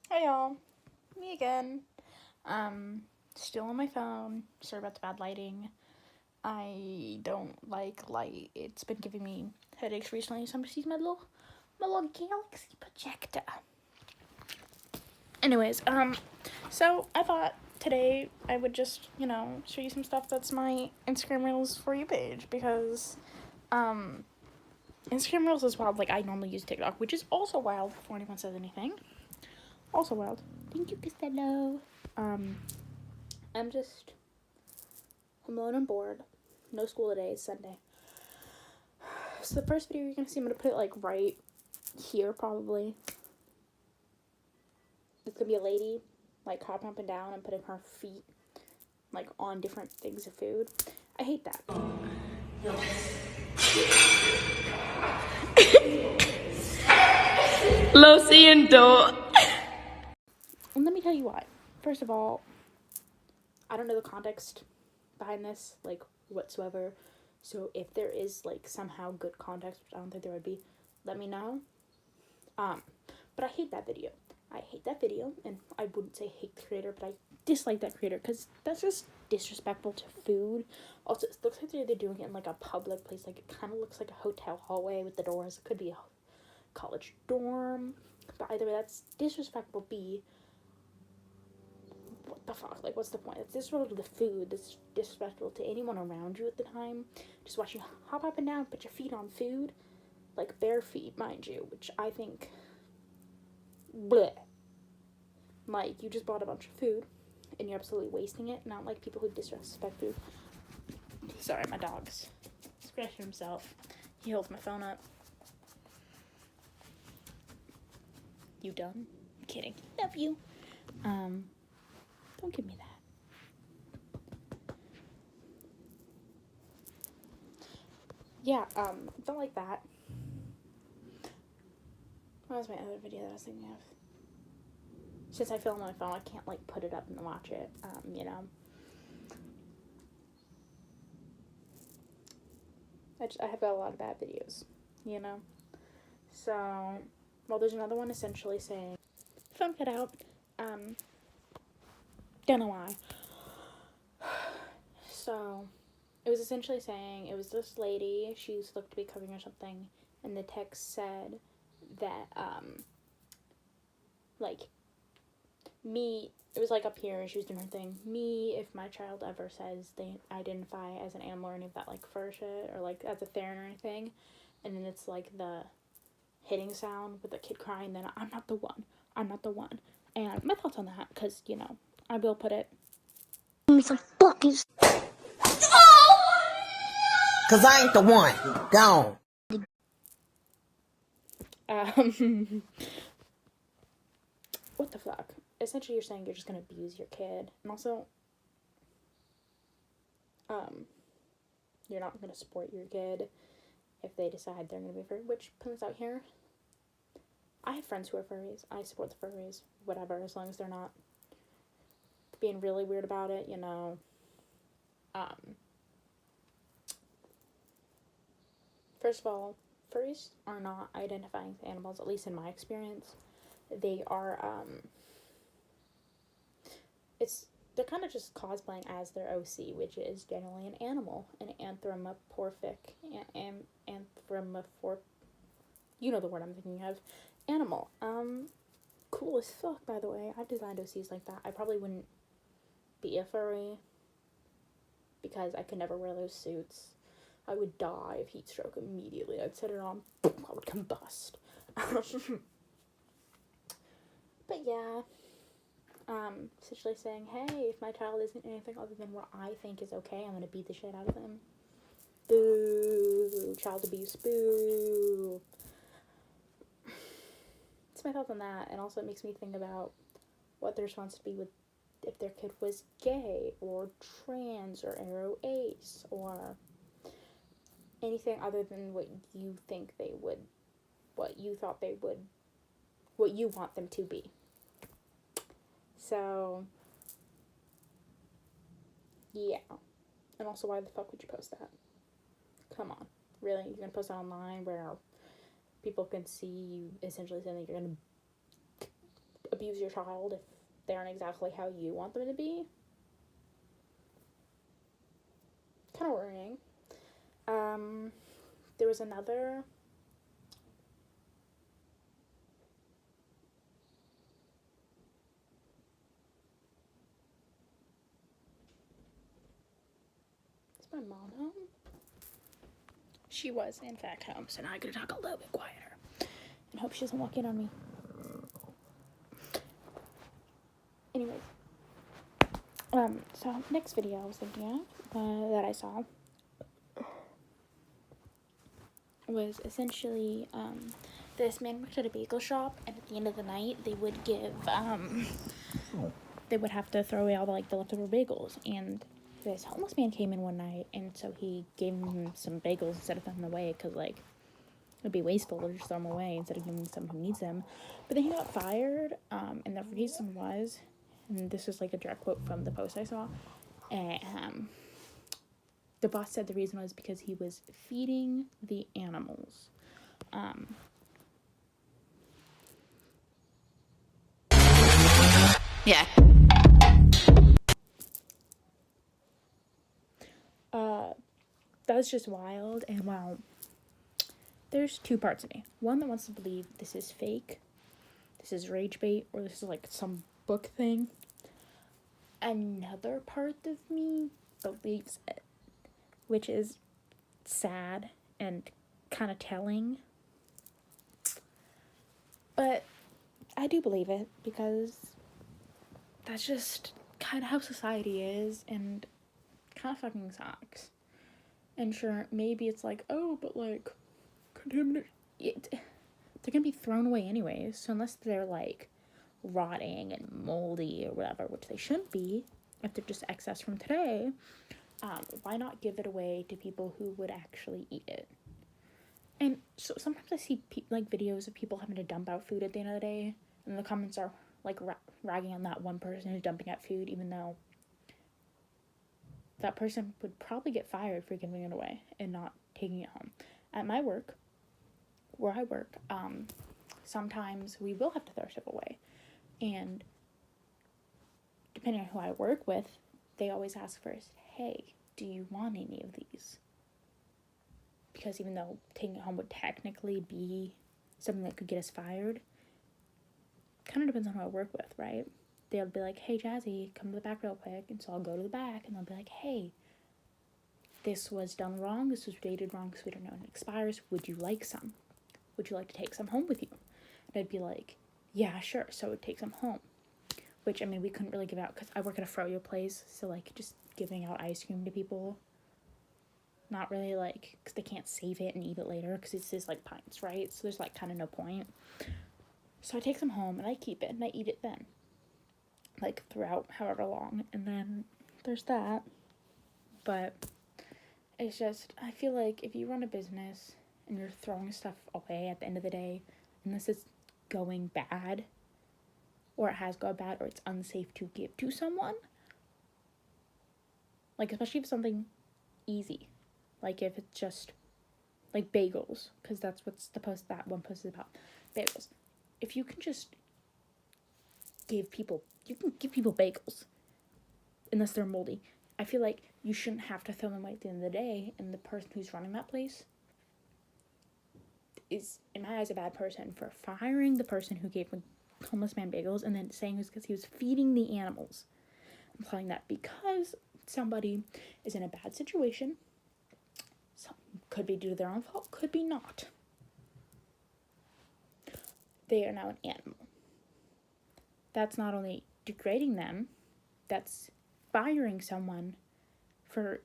Hey y'all, me again. Still on my phone. Sorry about the bad lighting. I don't like light. It's been giving me headaches recently, so I'm just using my little Galaxy projector. Anyways, so I thought today I would just, show you some stuff that's my Instagram Reels For You page because, Instagram Reels is wild. Like, I normally use TikTok, which is also wild before anyone says anything. Also wild. Thank you, Costello. I'm alone and bored. No school today, it's Sunday. So the first video you're gonna see, I'm gonna put it like right here probably. It's gonna be a lady like hopping up and down and putting her feet like on different things of food. I hate that. Lo siento. And let me tell you why. First of all, I don't know the context behind this, like, whatsoever. So if there is, like, somehow good context, which I don't think there would be, let me know. But I hate that video. And I wouldn't say hate the creator, but I dislike that creator, because that's just disrespectful to food. Also, it looks like they're doing it in, like, a public place. Like, it kind of looks like a hotel hallway with the doors. It could be a college dorm. But either way, that's disrespectful. B, what the fuck? Like, what's the point? It's disrespectful to the food. It's disrespectful to anyone around you at the time. Just watch you hop up and down, put your feet on food. Like, bare feet, mind you, which I think... bleh. Like, you just bought a bunch of food, and you're absolutely wasting it. Not like people who disrespect food. Sorry, my dog's scratching himself. He holds my phone up. You done? I'm kidding. Love you. Don't give me that. Yeah, don't like that. What was my other video that I was thinking of? Since I film on my phone, I can't, like, put it up and watch it, I have got a lot of bad videos, So, well, there's another one essentially saying, phone cut out, don't know why. So, it was essentially saying, it was this lady, she looked to be covering or something, and the text said that, like, me, it was like up here and she was doing her thing. Me, if my child ever says they identify as an animal or any of that, like, fur shit, or like as a theron or anything, and then it's like the hitting sound with the kid crying, then I'm not the one. And my thoughts on that, because, I will put it. Some fucking. Cause I ain't the one. Gone. What the fuck? Essentially, you're saying you're just gonna abuse your kid, and also, you're not gonna support your kid if they decide they're gonna be furry. Which, put this out here, I have friends who are furries. I support the furries, whatever, as long as they're not being really weird about it, First of all, furries are not identifying as animals, at least in my experience. They are, they're kind of just cosplaying as their OC, which is generally an animal, an anthropomorphic, you know the word I'm thinking of, animal. Cool as fuck, by the way. I've designed OCs like that. I probably wouldn't be a furry, because I could never wear those suits. I would die of heat stroke immediately. I'd set it on, I would combust. But yeah, essentially saying, hey, if my child isn't anything other than what I think is okay, I'm gonna beat the shit out of them. Boo. Child abuse. Boo. That's my thoughts on that. And also it makes me think about what their response would be with if their kid was gay or trans or aro ace or anything other than what you think they would, what you thought they would, what you want them to be. So, yeah. And also, why the fuck would you post that? Come on. Really? You're gonna post it online where people can see you essentially saying that you're gonna abuse abuse your child if they aren't exactly how you want them to be. Kind of worrying. There was another. Is my mom home? She was, in fact, home, so now I gotta talk a little bit quieter. And hope she doesn't walk in on me. Anyways. So next video I was thinking of, that I saw, was essentially, this man worked at a bagel shop, and at the end of the night, they would give, they would have to throw away all the leftover bagels, and this homeless man came in one night, and so he gave him some bagels instead of throwing them away, because, like, it'd be wasteful to just throw them away instead of giving someone who needs them. But then he got fired, and the reason was, and this is, like, a direct quote from the post I saw, and, the boss said the reason was because he was feeding the animals. Yeah. That's just wild, and well, there's two parts of me. One that wants to believe this is fake, this is rage bait, or this is like some book thing. Another part of me believes it, which is sad and kind of telling. But I do believe it because that's just kind of how society is, and kind of fucking sucks. And sure, maybe it's like, oh, but like, contamination, they're gonna be thrown away anyways, so unless they're like rotting and moldy or whatever, which they shouldn't be, if they're just excess from today, why not give it away to people who would actually eat it? And so sometimes I see like videos of people having to dump out food at the end of the day, and the comments are like ragging on that one person who's dumping out food, even though that person would probably get fired for giving it away and not taking it home. At my work, where I work, sometimes we will have to throw stuff away, and depending on who I work with, they always ask first, hey, do you want any of these? Because even though taking it home would technically be something that could get us fired, kind of depends on who I work with, right? They'll be like, hey, Jazzy, come to the back real quick. And so I'll go to the back, and they'll be like, hey, this was done wrong. This was dated wrong because we don't know when it expires. Would you like some? Would you like to take some home with you? And I'd be like, yeah, sure. So I would take some home. Which, I mean, we couldn't really give out because I work at a froyo place. So, like, just giving out ice cream to people, not really, like, because they can't save it and eat it later because it's just, like, pints, right? So there's, like, kind of no point. So I take some home, and I keep it, and I eat it then. Like, throughout however long, and then there's that. But it's just, I feel like if you run a business and you're throwing stuff away at the end of the day, unless it's going bad, or it has gone bad, or it's unsafe to give to someone, like, especially if it's something easy, like if it's just, like, bagels, because that's what's that one post is about, bagels. If you can just give people bagels, unless they're moldy. I feel like you shouldn't have to throw them away at the end of the day, and the person who's running that place is, in my eyes, a bad person for firing the person who gave a homeless man bagels and then saying it was because he was feeding the animals. I'm telling that because somebody is in a bad situation. Some could be due to their own fault, could be not. They are now an animal. That's not only degrading them, that's firing someone for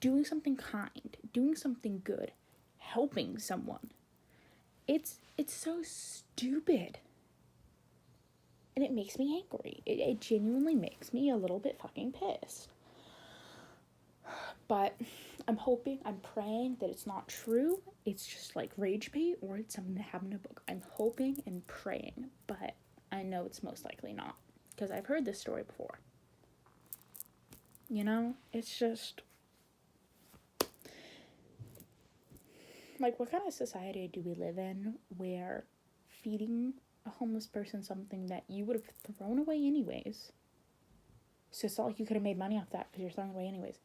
doing something kind, doing something good, helping someone. It's so stupid. And it makes me angry. It genuinely makes me a little bit fucking pissed. But I'm praying that it's not true. It's just like rage bait, or it's something that happened in a book. I'm hoping and praying, but I know it's most likely not, because I've heard this story before. You know, it's just, like, what kind of society do we live in where feeding a homeless person something that you would have thrown away anyways. So it's not like you could have made money off that because you're throwing it away anyways.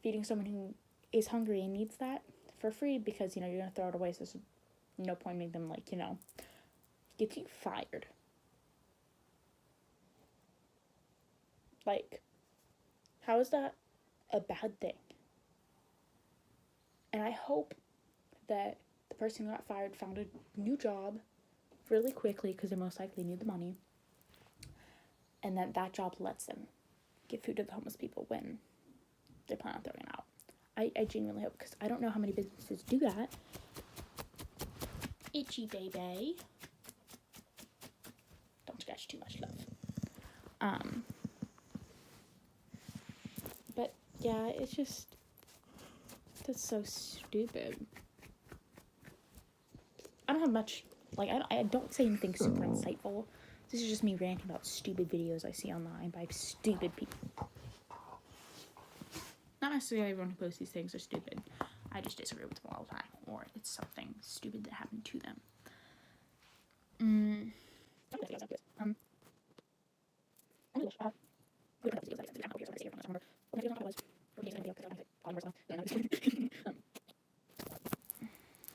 Feeding someone who is hungry and needs that for free because, you're going to throw it away, so there's no point in making them, get you fired. How is that a bad thing? And I hope that the person who got fired found a new job really quickly because they most likely need the money. And that job lets them give food to the homeless people when they plan on throwing it out. I genuinely hope, because I don't know how many businesses do that. Itchy baby. Don't scratch too much, love. But yeah, it's just, that's so stupid. I don't have much, I don't say anything super insightful. This is just me ranting about stupid videos I see online by stupid people. Not necessarily everyone who posts these things are stupid. I just disagree with them all the time, or it's something stupid that happened to them.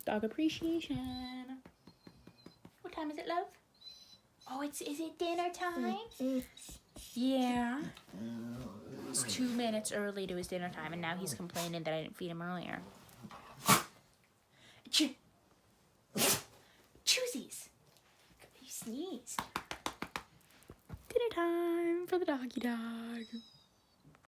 Dog appreciation. What time is it, love? Oh, is it dinner time? Yeah. It's 2 minutes early to his dinner time, and now he's complaining that I didn't feed him earlier. Choosies! He sneezed. Dinner time for the doggy dog.